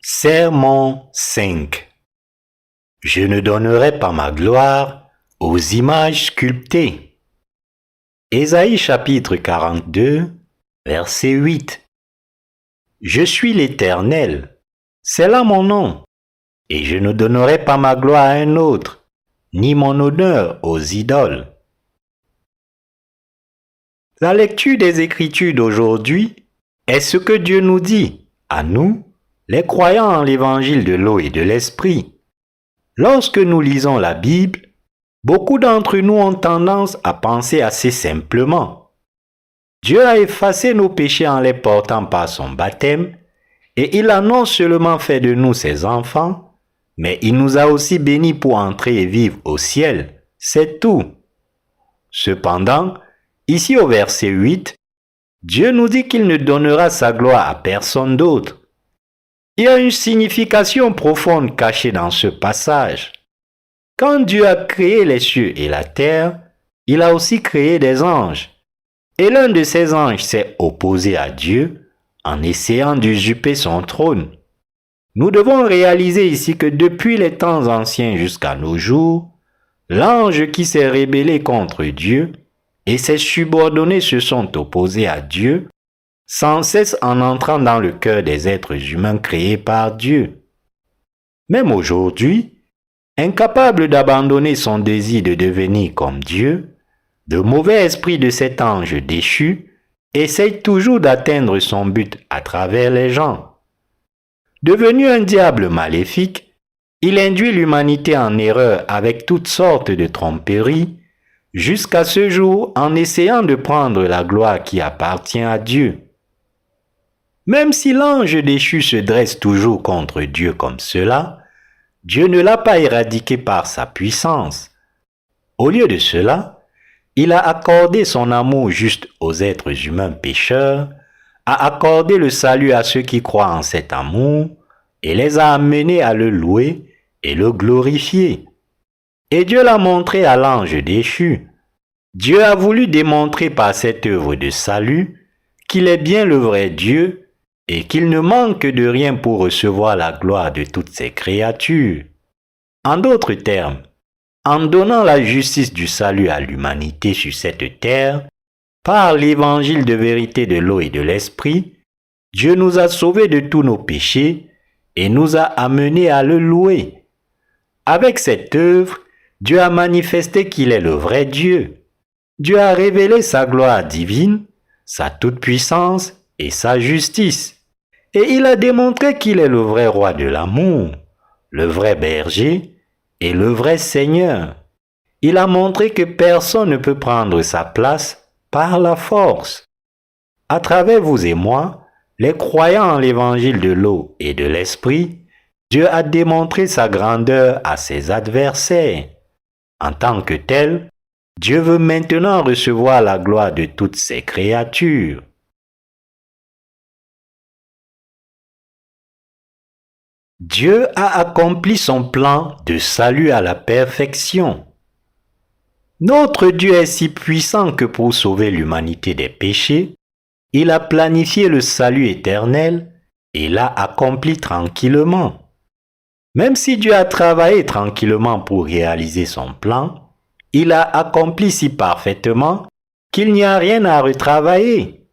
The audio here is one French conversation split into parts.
Sermon 5. Je ne donnerai pas ma gloire aux images sculptées. Ésaïe chapitre 42, verset 8. Je suis l'Éternel, c'est là mon nom, et je ne donnerai pas ma gloire à un autre, ni mon honneur aux idoles. La lecture des Écritures d'aujourd'hui est ce que Dieu nous dit, à nous, les croyants en l'évangile de l'eau et de l'esprit. Lorsque nous lisons la Bible, beaucoup d'entre nous ont tendance à penser assez simplement. Dieu a effacé nos péchés en les portant par son baptême, et il a non seulement fait de nous ses enfants, mais il nous a aussi bénis pour entrer et vivre au ciel. C'est tout. Cependant, ici au verset 8, Dieu nous dit qu'il ne donnera sa gloire à personne d'autre. Il y a une signification profonde cachée dans ce passage. Quand Dieu a créé les cieux et la terre, il a aussi créé des anges. Et l'un de ces anges s'est opposé à Dieu en essayant d'usurper son trône. Nous devons réaliser ici que depuis les temps anciens jusqu'à nos jours, l'ange qui s'est rébellé contre Dieu et ses subordonnés se sont opposés à Dieu, sans cesse en entrant dans le cœur des êtres humains créés par Dieu. Même aujourd'hui, incapable d'abandonner son désir de devenir comme Dieu, le mauvais esprit de cet ange déchu essaye toujours d'atteindre son but à travers les gens. Devenu un diable maléfique, il induit l'humanité en erreur avec toutes sortes de tromperies, jusqu'à ce jour en essayant de prendre la gloire qui appartient à Dieu. Même si l'ange déchu se dresse toujours contre Dieu comme cela, Dieu ne l'a pas éradiqué par sa puissance. Au lieu de cela, il a accordé son amour juste aux êtres humains pécheurs, a accordé le salut à ceux qui croient en cet amour et les a amenés à le louer et le glorifier. Et Dieu l'a montré à l'ange déchu. Dieu a voulu démontrer par cette œuvre de salut qu'il est bien le vrai Dieu et qu'il ne manque de rien pour recevoir la gloire de toutes ses créatures. En d'autres termes, en donnant la justice du salut à l'humanité sur cette terre, par l'évangile de vérité de l'eau et de l'esprit, Dieu nous a sauvés de tous nos péchés et nous a amenés à le louer. Avec cette œuvre, Dieu a manifesté qu'il est le vrai Dieu. Dieu a révélé sa gloire divine, sa toute-puissance et sa justice. Et il a démontré qu'il est le vrai roi de l'amour, le vrai berger et le vrai Seigneur. Il a montré que personne ne peut prendre sa place par la force. À travers vous et moi, les croyants en l'évangile de l'eau et de l'esprit, Dieu a démontré sa grandeur à ses adversaires. En tant que tel, Dieu veut maintenant recevoir la gloire de toutes ses créatures. Dieu a accompli son plan de salut à la perfection. Notre Dieu est si puissant que pour sauver l'humanité des péchés, il a planifié le salut éternel et l'a accompli tranquillement. Même si Dieu a travaillé tranquillement pour réaliser son plan, il a accompli si parfaitement qu'il n'y a rien à retravailler.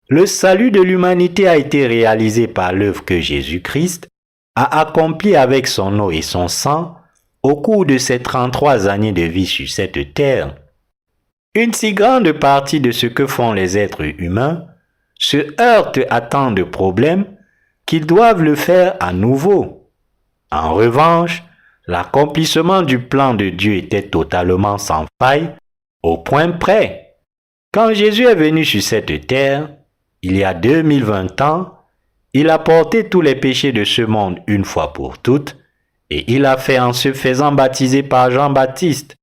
Le salut de l'humanité a été réalisé par l'œuvre que Jésus-Christ a accompli avec son eau et son sang au cours de ses 33 années de vie sur cette terre. Une si grande partie de ce que font les êtres humains se heurte à tant de problèmes qu'ils doivent le faire à nouveau. En revanche, l'accomplissement du plan de Dieu était totalement sans faille, au point près. Quand Jésus est venu sur cette terre, il y a 2020 ans, il a porté tous les péchés de ce monde une fois pour toutes, et il a fait en se faisant baptiser par Jean-Baptiste.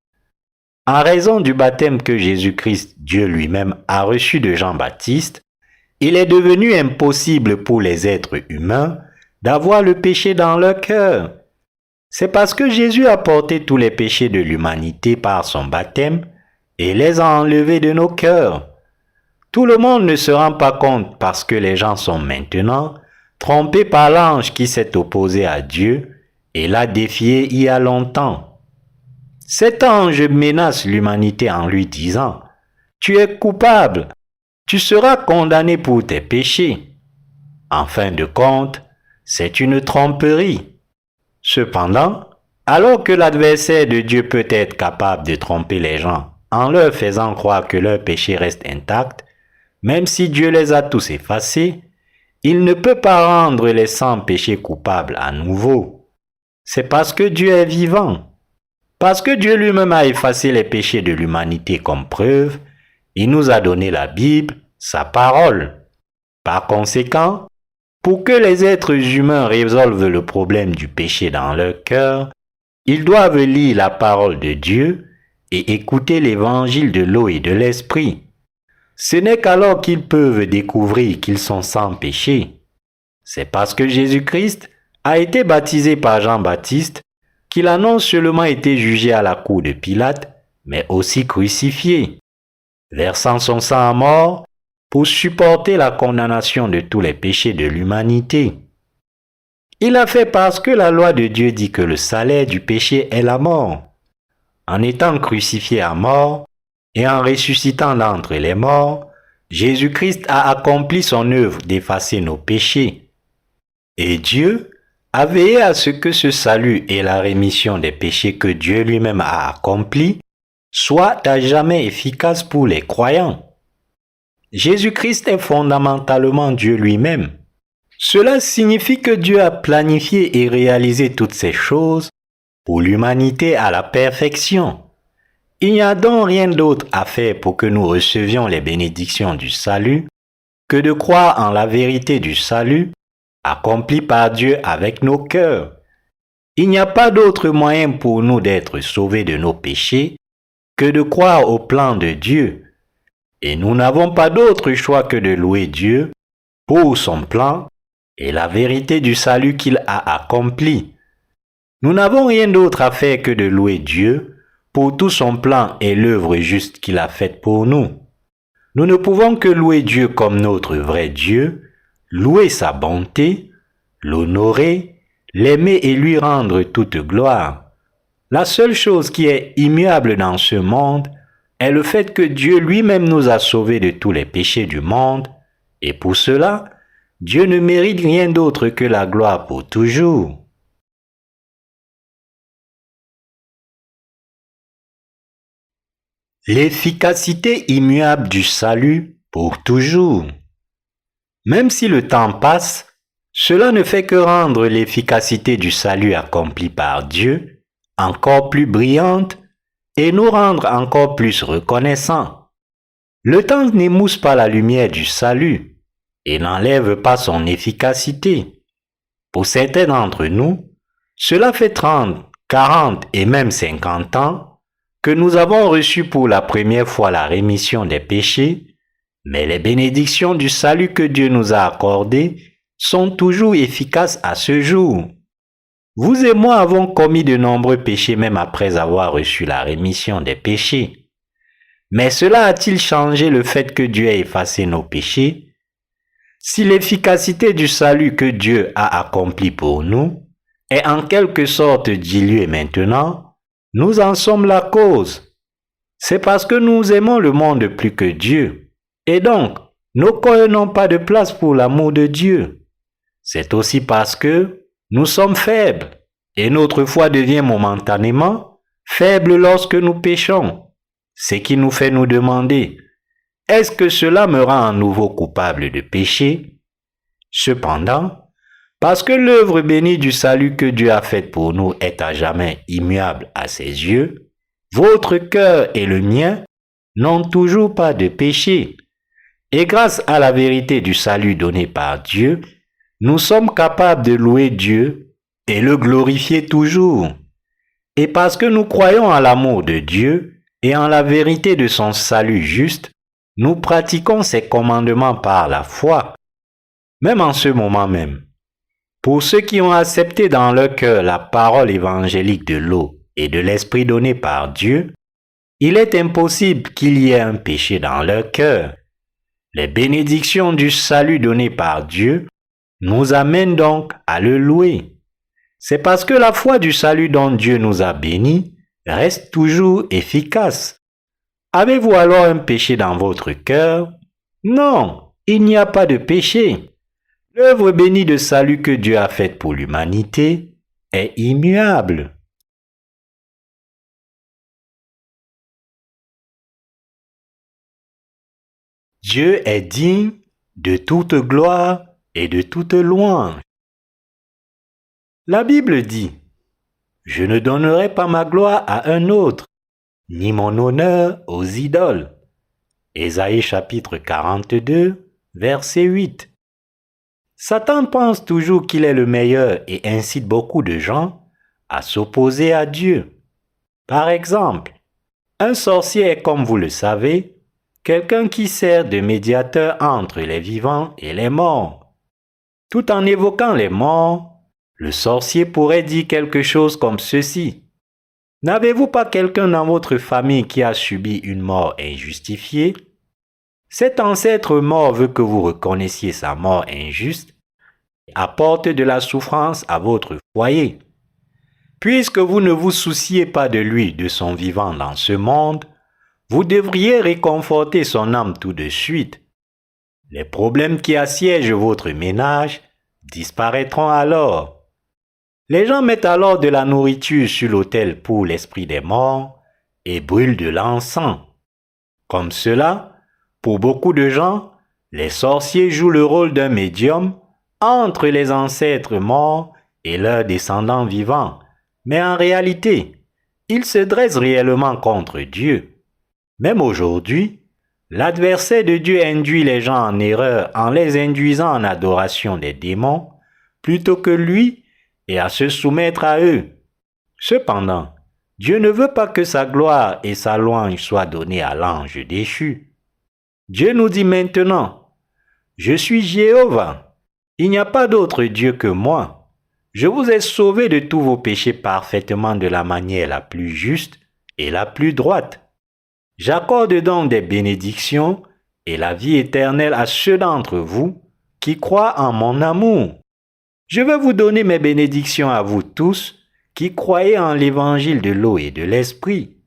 En raison du baptême que Jésus-Christ, Dieu lui-même, a reçu de Jean-Baptiste, il est devenu impossible pour les êtres humains d'avoir le péché dans leur cœur. C'est parce que Jésus a porté tous les péchés de l'humanité par son baptême et les a enlevés de nos cœurs. Tout le monde ne se rend pas compte parce que les gens sont maintenant trompé par l'ange qui s'est opposé à Dieu et l'a défié il y a longtemps. Cet ange menace l'humanité en lui disant: tu es coupable, tu seras condamné pour tes péchés. En fin de compte, c'est une tromperie. Cependant, alors que l'adversaire de Dieu peut être capable de tromper les gens en leur faisant croire que leurs péchés restent intacts, même si Dieu les a tous effacés, il ne peut pas rendre les 100 péchés coupables à nouveau. C'est parce que Dieu est vivant. Parce que Dieu lui-même a effacé les péchés de l'humanité comme preuve, il nous a donné la Bible, sa parole. Par conséquent, pour que les êtres humains résolvent le problème du péché dans leur cœur, ils doivent lire la parole de Dieu et écouter l'évangile de l'eau et de l'esprit. Ce n'est qu'alors qu'ils peuvent découvrir qu'ils sont sans péché. C'est parce que Jésus-Christ a été baptisé par Jean-Baptiste qu'il a non seulement été jugé à la cour de Pilate, mais aussi crucifié, versant son sang à mort pour supporter la condamnation de tous les péchés de l'humanité. Il a fait parce que la loi de Dieu dit que le salaire du péché est la mort. En étant crucifié à mort et en ressuscitant d'entre les morts, Jésus-Christ a accompli son œuvre d'effacer nos péchés. Et Dieu a veillé à ce que ce salut et la rémission des péchés que Dieu lui-même a accomplis soient à jamais efficaces pour les croyants. Jésus-Christ est fondamentalement Dieu lui-même. Cela signifie que Dieu a planifié et réalisé toutes ces choses pour l'humanité à la perfection. Il n'y a donc rien d'autre à faire pour que nous recevions les bénédictions du salut que de croire en la vérité du salut accompli par Dieu avec nos cœurs. Il n'y a pas d'autre moyen pour nous d'être sauvés de nos péchés que de croire au plan de Dieu. Et nous n'avons pas d'autre choix que de louer Dieu pour son plan et la vérité du salut qu'il a accompli. Nous n'avons rien d'autre à faire que de louer Dieu pour tout son plan et l'œuvre juste qu'il a faite pour nous. Nous ne pouvons que louer Dieu comme notre vrai Dieu, louer sa bonté, l'honorer, l'aimer et lui rendre toute gloire. La seule chose qui est immuable dans ce monde est le fait que Dieu lui-même nous a sauvés de tous les péchés du monde, et pour cela, Dieu ne mérite rien d'autre que la gloire pour toujours. L'efficacité immuable du salut pour toujours. Même si le temps passe, cela ne fait que rendre l'efficacité du salut accompli par Dieu encore plus brillante et nous rendre encore plus reconnaissants. Le temps n'émousse pas la lumière du salut et n'enlève pas son efficacité. Pour certains d'entre nous, cela fait 30, 40 et même 50 ans que nous avons reçu pour la première fois la rémission des péchés, mais les bénédictions du salut que Dieu nous a accordées sont toujours efficaces à ce jour. Vous et moi avons commis de nombreux péchés même après avoir reçu la rémission des péchés. Mais cela a-t-il changé le fait que Dieu ait effacé nos péchés? Si l'efficacité du salut que Dieu a accompli pour nous est en quelque sorte diluée maintenant, nous en sommes la cause. C'est parce que nous aimons le monde plus que Dieu. Et donc, nos cœurs n'ont pas de place pour l'amour de Dieu. C'est aussi parce que nous sommes faibles et notre foi devient momentanément faible lorsque nous péchons. Ce qui nous fait nous demander, est-ce que cela me rend à nouveau coupable de péché? Cependant, parce que l'œuvre bénie du salut que Dieu a faite pour nous est à jamais immuable à ses yeux, votre cœur et le mien n'ont toujours pas de péché. Et grâce à la vérité du salut donné par Dieu, nous sommes capables de louer Dieu et le glorifier toujours. Et parce que nous croyons en l'amour de Dieu et en la vérité de son salut juste, nous pratiquons ses commandements par la foi, même en ce moment même. Pour ceux qui ont accepté dans leur cœur la parole évangélique de l'eau et de l'esprit donné par Dieu, il est impossible qu'il y ait un péché dans leur cœur. Les bénédictions du salut donné par Dieu nous amène donc à le louer. C'est parce que la foi du salut dont Dieu nous a bénis reste toujours efficace. Avez-vous alors un péché dans votre cœur? Non, il n'y a pas de péché. L'œuvre bénie de salut que Dieu a faite pour l'humanité est immuable. Dieu est digne de toute gloire et de toute louange. La Bible dit, « Je ne donnerai pas ma gloire à un autre, ni mon honneur aux idoles. » Ésaïe chapitre 42, verset 8. Satan pense toujours qu'il est le meilleur et incite beaucoup de gens à s'opposer à Dieu. Par exemple, un sorcier est, comme vous le savez, quelqu'un qui sert de médiateur entre les vivants et les morts. Tout en évoquant les morts, le sorcier pourrait dire quelque chose comme ceci. N'avez-vous pas quelqu'un dans votre famille qui a subi une mort injustifiée? Cet ancêtre mort veut que vous reconnaissiez sa mort injuste et apporte de la souffrance à votre foyer. Puisque vous ne vous souciez pas de lui, de son vivant dans ce monde, vous devriez réconforter son âme tout de suite. Les problèmes qui assiègent votre ménage disparaîtront alors. Les gens mettent alors de la nourriture sur l'autel pour l'esprit des morts et brûlent de l'encens. Comme cela, pour beaucoup de gens, les sorciers jouent le rôle d'un médium entre les ancêtres morts et leurs descendants vivants. Mais en réalité, ils se dressent réellement contre Dieu. Même aujourd'hui, l'adversaire de Dieu induit les gens en erreur en les induisant en adoration des démons plutôt que lui et à se soumettre à eux. Cependant, Dieu ne veut pas que sa gloire et sa louange soient données à l'ange déchu. Dieu nous dit maintenant, « Je suis Jéhovah, il n'y a pas d'autre Dieu que moi. Je vous ai sauvé de tous vos péchés parfaitement de la manière la plus juste et la plus droite. J'accorde donc des bénédictions et la vie éternelle à ceux d'entre vous qui croient en mon amour. Je veux vous donner mes bénédictions à vous tous qui croyez en l'évangile de l'eau et de l'esprit.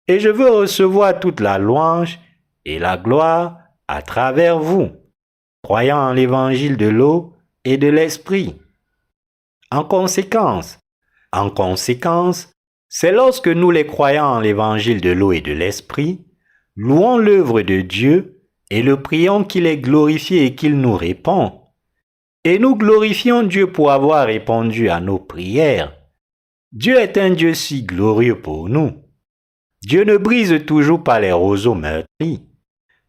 Et je veux recevoir toute la louange et la gloire à travers vous, croyant en l'évangile de l'eau et de l'esprit. En conséquence, c'est lorsque nous les croyants en l'évangile de l'eau et de l'esprit, louons l'œuvre de Dieu et le prions qu'il est glorifié et qu'il nous répond. Et nous glorifions Dieu pour avoir répondu à nos prières. Dieu est un Dieu si glorieux pour nous. Dieu ne brise toujours pas les roseaux meurtris.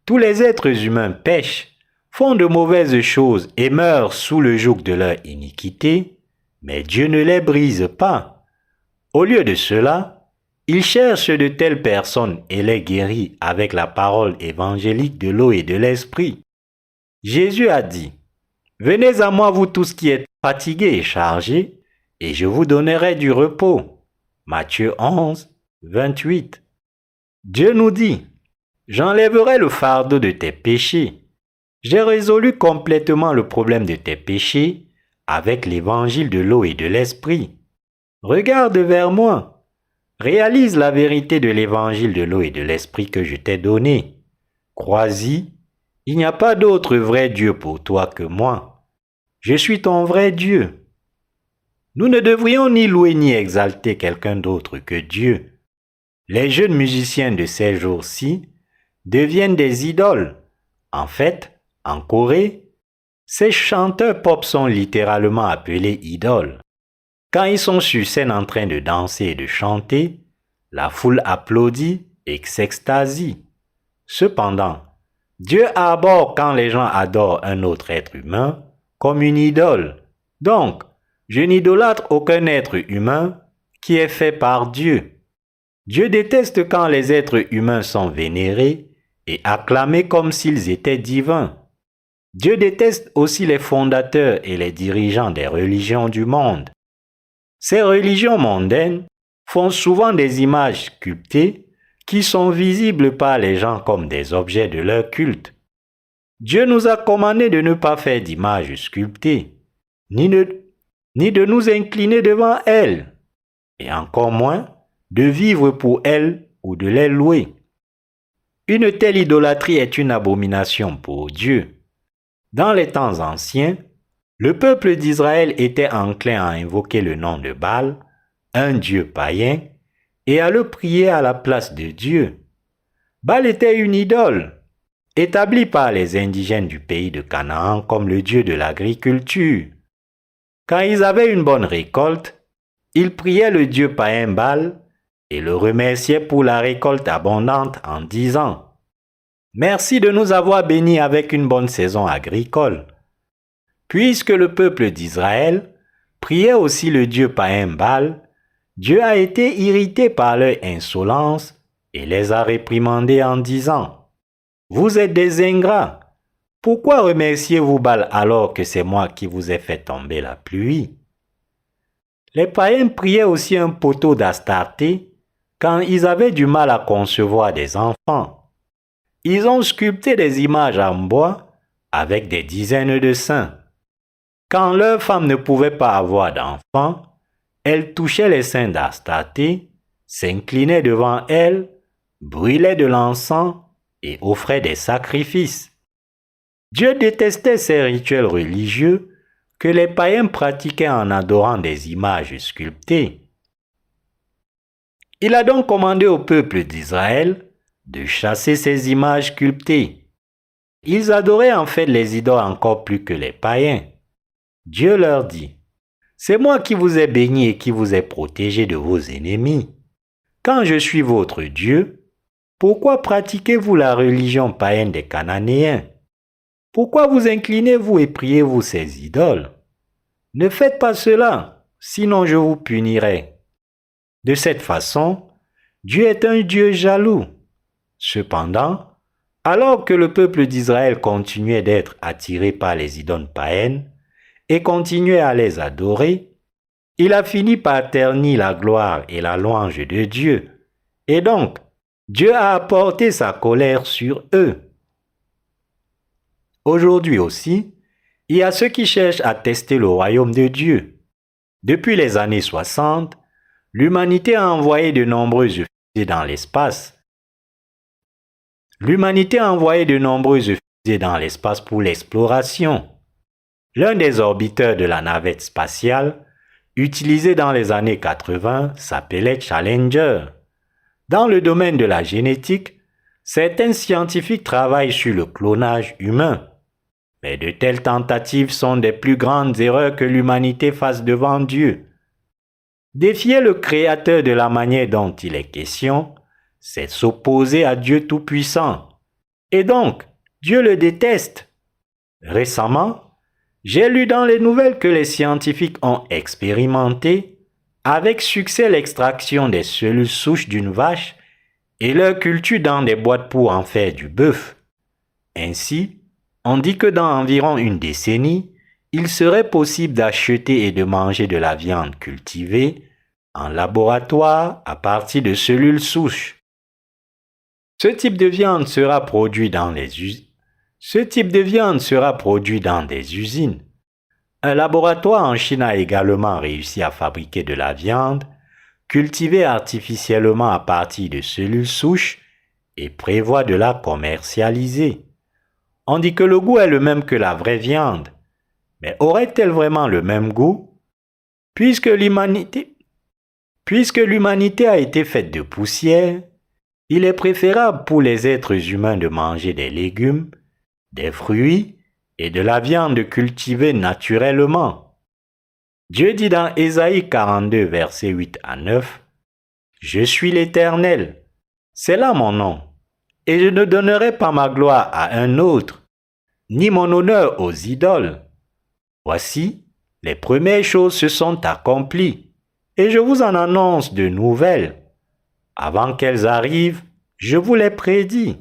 Tous les êtres humains pêchent, font de mauvaises choses et meurent sous le joug de leur iniquité, mais Dieu ne les brise pas. Au lieu de cela, il cherche de telles personnes et les guérit avec la parole évangélique de l'eau et de l'esprit. Jésus a dit, « Venez à moi vous tous qui êtes fatigués et chargés, et je vous donnerai du repos. » Matthieu 11, 28. Dieu nous dit, « J'enlèverai le fardeau de tes péchés. » J'ai résolu complètement le problème de tes péchés avec l'évangile de l'eau et de l'esprit. Regarde vers moi. Réalise la vérité de l'évangile de l'eau et de l'esprit que je t'ai donné. Crois-y, il n'y a pas d'autre vrai Dieu pour toi que moi. Je suis ton vrai Dieu. Nous ne devrions ni louer ni exalter quelqu'un d'autre que Dieu. Les jeunes musiciens de ces jours-ci deviennent des idoles. En fait, en Corée, ces chanteurs pop sont littéralement appelés idoles. Quand ils sont sur scène en train de danser et de chanter, la foule applaudit et s'extasie. Cependant, Dieu arbore quand les gens adorent un autre être humain comme une idole. Donc, je n'idolâtre aucun être humain qui est fait par Dieu. Dieu déteste quand les êtres humains sont vénérés et acclamés comme s'ils étaient divins. Dieu déteste aussi les fondateurs et les dirigeants des religions du monde. Ces religions mondaines font souvent des images sculptées qui sont visibles par les gens comme des objets de leur culte. Dieu nous a commandé de ne pas faire d'images sculptées. ni de nous incliner devant elles, et encore moins de vivre pour elles ou de les louer. Une telle idolâtrie est une abomination pour Dieu. Dans les temps anciens, le peuple d'Israël était enclin à invoquer le nom de Baal, un dieu païen, et à le prier à la place de Dieu. Baal était une idole, établie par les indigènes du pays de Canaan comme le dieu de l'agriculture. Quand ils avaient une bonne récolte, ils priaient le dieu païen Baal et le remerciaient pour la récolte abondante en disant « Merci de nous avoir bénis avec une bonne saison agricole. » Puisque le peuple d'Israël priait aussi le dieu païen Baal, Dieu a été irrité par leur insolence et les a réprimandés en disant « Vous êtes des ingrats. Pourquoi remerciez-vous Baal alors que c'est moi qui vous ai fait tomber la pluie ?» Les païens priaient aussi un poteau d'Astarté quand ils avaient du mal à concevoir des enfants. Ils ont sculpté des images en bois avec des dizaines de seins. Quand leur femme ne pouvait pas avoir d'enfants, elle touchait les seins d'Astarté, s'inclinait devant elle, brûlait de l'encens et offrait des sacrifices. Dieu détestait ces rituels religieux que les païens pratiquaient en adorant des images sculptées. Il a donc commandé au peuple d'Israël de chasser ces images sculptées. Ils adoraient en fait les idoles encore plus que les païens. Dieu leur dit « C'est moi qui vous ai bénis et qui vous ai protégés de vos ennemis. Quand je suis votre Dieu, pourquoi pratiquez-vous la religion païenne des Cananéens? Pourquoi vous inclinez-vous et priez-vous ces idoles? Ne faites pas cela, sinon je vous punirai. » De cette façon, Dieu est un Dieu jaloux. Cependant, alors que le peuple d'Israël continuait d'être attiré par les idoles païennes et continuait à les adorer, il a fini par ternir la gloire et la louange de Dieu. Et donc, Dieu a apporté sa colère sur eux. Aujourd'hui aussi, il y a ceux qui cherchent à tester le royaume de Dieu. Depuis les années 60, l'humanité a envoyé de nombreuses fusées dans l'espace. Pour l'exploration. L'un des orbiteurs de la navette spatiale, utilisé dans les années 80, s'appelait Challenger. Dans le domaine de la génétique, certains scientifiques travaillent sur le clonage humain. Mais de telles tentatives sont des plus grandes erreurs que l'humanité fasse devant Dieu. Défier le Créateur de la manière dont il est question, c'est s'opposer à Dieu Tout-Puissant. Et donc, Dieu le déteste. Récemment, j'ai lu dans les nouvelles que les scientifiques ont expérimenté avec succès l'extraction des cellules souches d'une vache et leur culture dans des boîtes pour en faire du bœuf. Ainsi, on dit que dans environ une décennie, il serait possible d'acheter et de manger de la viande cultivée en laboratoire à partir de cellules souches. Ce type de viande sera produit dans des usines. Un laboratoire en Chine a également réussi à fabriquer de la viande cultivée artificiellement à partir de cellules souches et prévoit de la commercialiser. On dit que le goût est le même que la vraie viande. Mais aurait-elle vraiment le même goût? Puisque l'humanité a été faite de poussière, il est préférable pour les êtres humains de manger des légumes, des fruits et de la viande cultivée naturellement. Dieu dit dans Ésaïe 42, versets 8 à 9, « Je suis l'Éternel, c'est là mon nom, et je ne donnerai pas ma gloire à un autre, ni mon honneur aux idoles. Voici, les premières choses se sont accomplies, et je vous en annonce de nouvelles. Avant qu'elles arrivent, je vous les prédis. »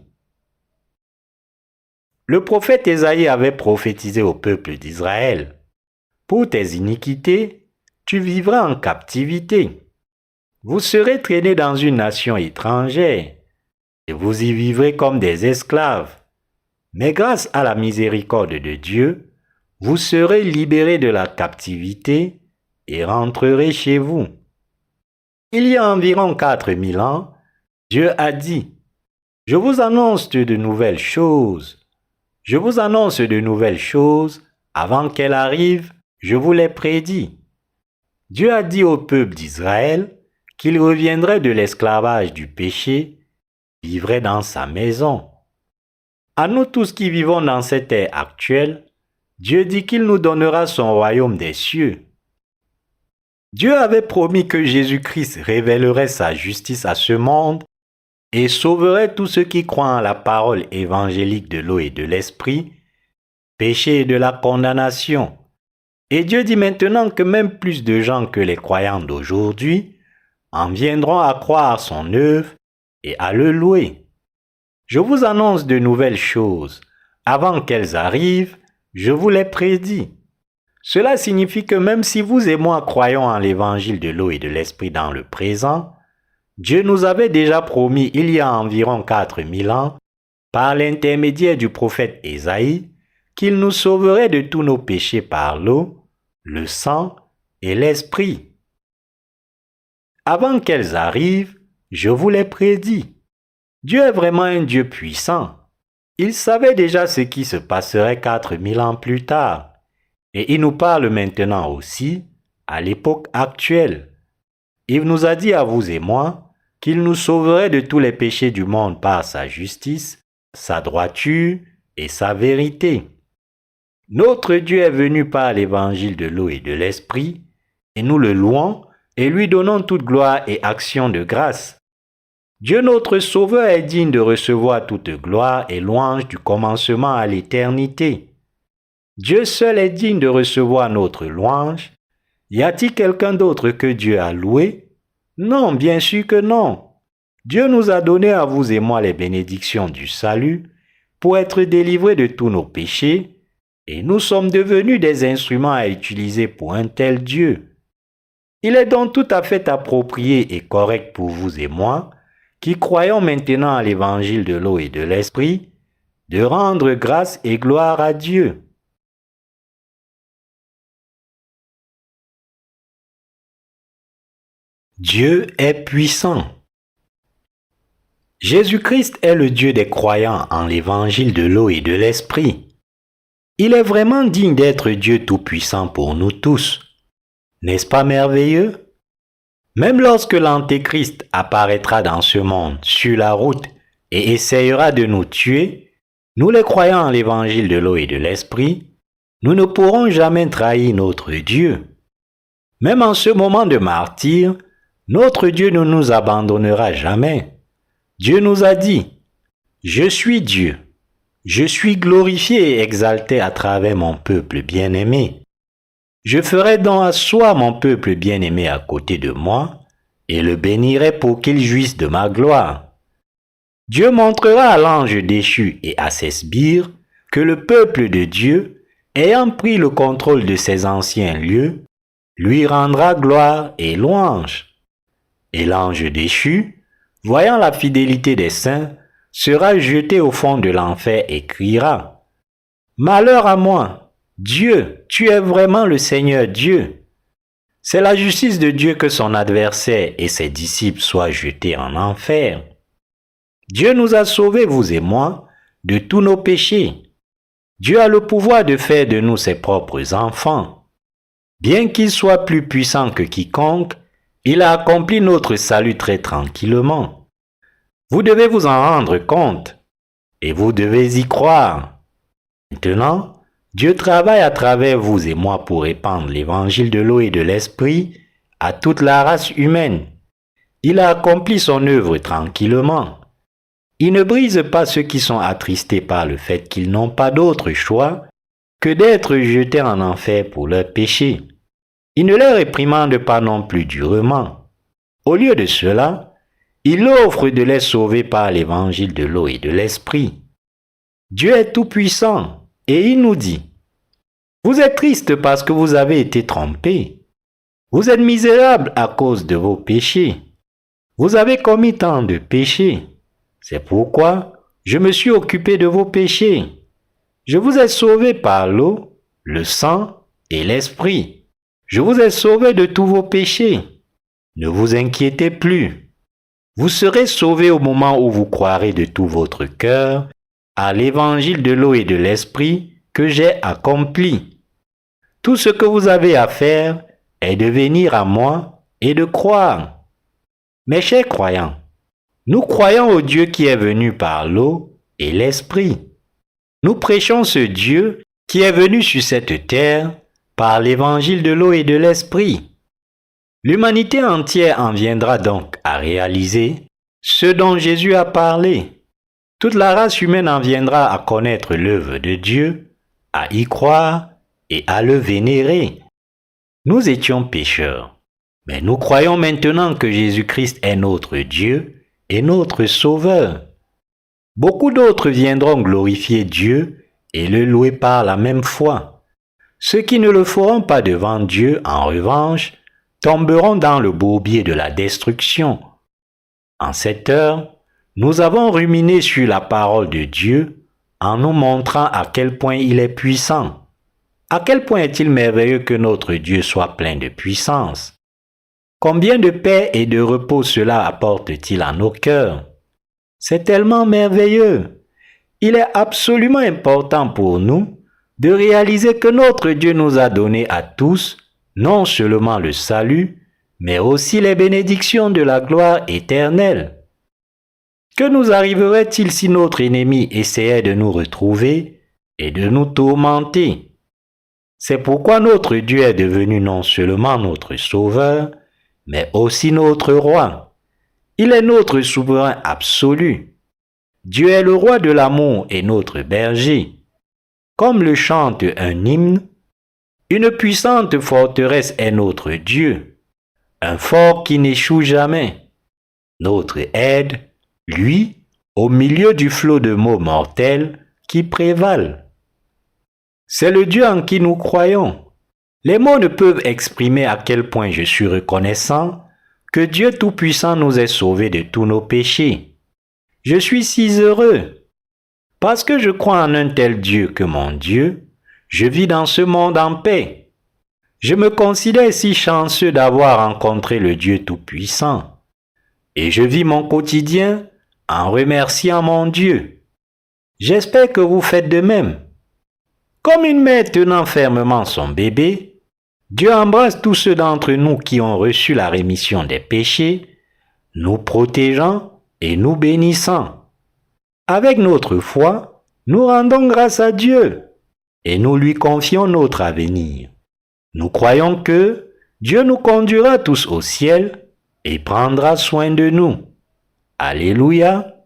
Le prophète Ésaïe avait prophétisé au peuple d'Israël. « Pour tes iniquités, tu vivras en captivité. Vous serez traînés dans une nation étrangère, et vous y vivrez comme des esclaves. Mais grâce à la miséricorde de Dieu, vous serez libérés de la captivité et rentrerez chez vous. Il y a environ 4000 ans, Dieu a dit, « Je vous annonce de nouvelles choses. Je vous annonce de nouvelles choses. Avant qu'elles arrivent, je vous les prédis. » Dieu a dit au peuple d'Israël qu'il reviendrait de l'esclavage du péché, vivrait dans sa maison. À nous tous qui vivons dans cette ère actuelle, Dieu dit qu'il nous donnera son royaume des cieux. Dieu avait promis que Jésus-Christ révélerait sa justice à ce monde et sauverait tous ceux qui croient en la parole évangélique de l'eau et de l'esprit, péché et de la condamnation. Et Dieu dit maintenant que même plus de gens que les croyants d'aujourd'hui en viendront à croire son œuvre et à le louer. Je vous annonce de nouvelles choses. Avant qu'elles arrivent, je vous les prédis. Cela signifie que même si vous et moi croyons en l'évangile de l'eau et de l'esprit dans le présent, Dieu nous avait déjà promis il y a environ 4000 ans, par l'intermédiaire du prophète Ésaïe, qu'il nous sauverait de tous nos péchés par l'eau, le sang et l'esprit. Avant qu'elles arrivent, je vous les prédis. Dieu est vraiment un Dieu puissant. Il savait déjà ce qui se passerait 4000 ans plus tard. Et il nous parle maintenant aussi, à l'époque actuelle. Il nous a dit à vous et moi qu'il nous sauverait de tous les péchés du monde par sa justice, sa droiture et sa vérité. Notre Dieu est venu par l'évangile de l'eau et de l'esprit, et nous le louons et lui donnons toute gloire et action de grâce. Dieu notre Sauveur est digne de recevoir toute gloire et louange du commencement à l'éternité. Dieu seul est digne de recevoir notre louange. Y a-t-il quelqu'un d'autre que Dieu a loué? Non, bien sûr que non. Dieu nous a donné à vous et moi les bénédictions du salut pour être délivrés de tous nos péchés et nous sommes devenus des instruments à utiliser pour un tel Dieu. Il est donc tout à fait approprié et correct pour vous et moi, qui croyons maintenant à l'évangile de l'eau et de l'esprit, de rendre grâce et gloire à Dieu. Dieu est puissant. Jésus-Christ est le Dieu des croyants en l'évangile de l'eau et de l'esprit. Il est vraiment digne d'être Dieu tout-puissant pour nous tous. N'est-ce pas merveilleux? Même lorsque l'Antéchrist apparaîtra dans ce monde sur la route et essayera de nous tuer, nous les croyants en l'évangile de l'eau et de l'esprit, nous ne pourrons jamais trahir notre Dieu. Même en ce moment de martyre, notre Dieu ne nous abandonnera jamais. Dieu nous a dit, « Je suis Dieu. Je suis glorifié et exalté à travers mon peuple bien-aimé. Je ferai donc asseoir mon peuple bien-aimé à côté de moi et le bénirai pour qu'il jouisse de ma gloire. » Dieu montrera à l'ange déchu et à ses sbires que le peuple de Dieu, ayant pris le contrôle de ses anciens lieux, lui rendra gloire et louange. Et l'ange déchu, voyant la fidélité des saints, sera jeté au fond de l'enfer et criera, « Malheur à moi, Dieu, tu es vraiment le Seigneur Dieu. » C'est la justice de Dieu que son adversaire et ses disciples soient jetés en enfer. Dieu nous a sauvés, vous et moi, de tous nos péchés. Dieu a le pouvoir de faire de nous ses propres enfants. Bien qu'il soit plus puissant que quiconque, il a accompli notre salut très tranquillement. Vous devez vous en rendre compte et vous devez y croire. Maintenant, Dieu travaille à travers vous et moi pour répandre l'évangile de l'eau et de l'esprit à toute la race humaine. Il a accompli son œuvre tranquillement. Il ne brise pas ceux qui sont attristés par le fait qu'ils n'ont pas d'autre choix que d'être jetés en enfer pour leurs péchés. Il ne les réprimande pas non plus durement. Au lieu de cela, il offre de les sauver par l'évangile de l'eau et de l'esprit. Dieu est tout-puissant et il nous dit, « Vous êtes triste parce que vous avez été trompés. Vous êtes misérable à cause de vos péchés. Vous avez commis tant de péchés. C'est pourquoi je me suis occupé de vos péchés. Je vous ai sauvés par l'eau, le sang et l'esprit. Je vous ai sauvé de tous vos péchés. Ne vous inquiétez plus. Vous serez sauvés au moment où vous croirez de tout votre cœur à l'évangile de l'eau et de l'esprit que j'ai accompli. Tout ce que vous avez à faire est de venir à moi et de croire. Mes chers croyants, nous croyons au Dieu qui est venu par l'eau et l'esprit. Nous prêchons ce Dieu qui est venu sur cette terre par l'évangile de l'eau et de l'esprit. L'humanité entière en viendra donc à réaliser ce dont Jésus a parlé. Toute la race humaine en viendra à connaître l'œuvre de Dieu, à y croire et à le vénérer. Nous étions pécheurs, mais nous croyons maintenant que Jésus-Christ est notre Dieu et notre Sauveur. Beaucoup d'autres viendront glorifier Dieu et le louer par la même foi. Ceux qui ne le feront pas devant Dieu, en revanche, tomberont dans le bourbier de la destruction. En cette heure, nous avons ruminé sur la parole de Dieu en nous montrant à quel point il est puissant. À quel point est-il merveilleux que notre Dieu soit plein de puissance. Combien de paix et de repos cela apporte-t-il à nos cœurs? C'est tellement merveilleux. Il est absolument important pour nous de réaliser que notre Dieu nous a donné à tous non seulement le salut, mais aussi les bénédictions de la gloire éternelle. Que nous arriverait-il si notre ennemi essayait de nous retrouver et de nous tourmenter? C'est pourquoi notre Dieu est devenu non seulement notre Sauveur, mais aussi notre Roi. Il est notre souverain absolu. Dieu est le roi de l'amour et notre berger. Comme le chante un hymne, une puissante forteresse est notre Dieu, un fort qui n'échoue jamais. Notre aide, lui, au milieu du flot de maux mortels qui prévalent. C'est le Dieu en qui nous croyons. Les mots ne peuvent exprimer à quel point je suis reconnaissant que Dieu Tout-Puissant nous ait sauvés de tous nos péchés. Je suis si heureux. Parce que je crois en un tel Dieu que mon Dieu, je vis dans ce monde en paix. Je me considère si chanceux d'avoir rencontré le Dieu Tout-Puissant. Et je vis mon quotidien en remerciant mon Dieu. J'espère que vous faites de même. Comme une mère tenant fermement son bébé, Dieu embrasse tous ceux d'entre nous qui ont reçu la rémission des péchés, nous protégeant et nous bénissant. Avec notre foi, nous rendons grâce à Dieu et nous lui confions notre avenir. Nous croyons que Dieu nous conduira tous au ciel et prendra soin de nous. Alléluia.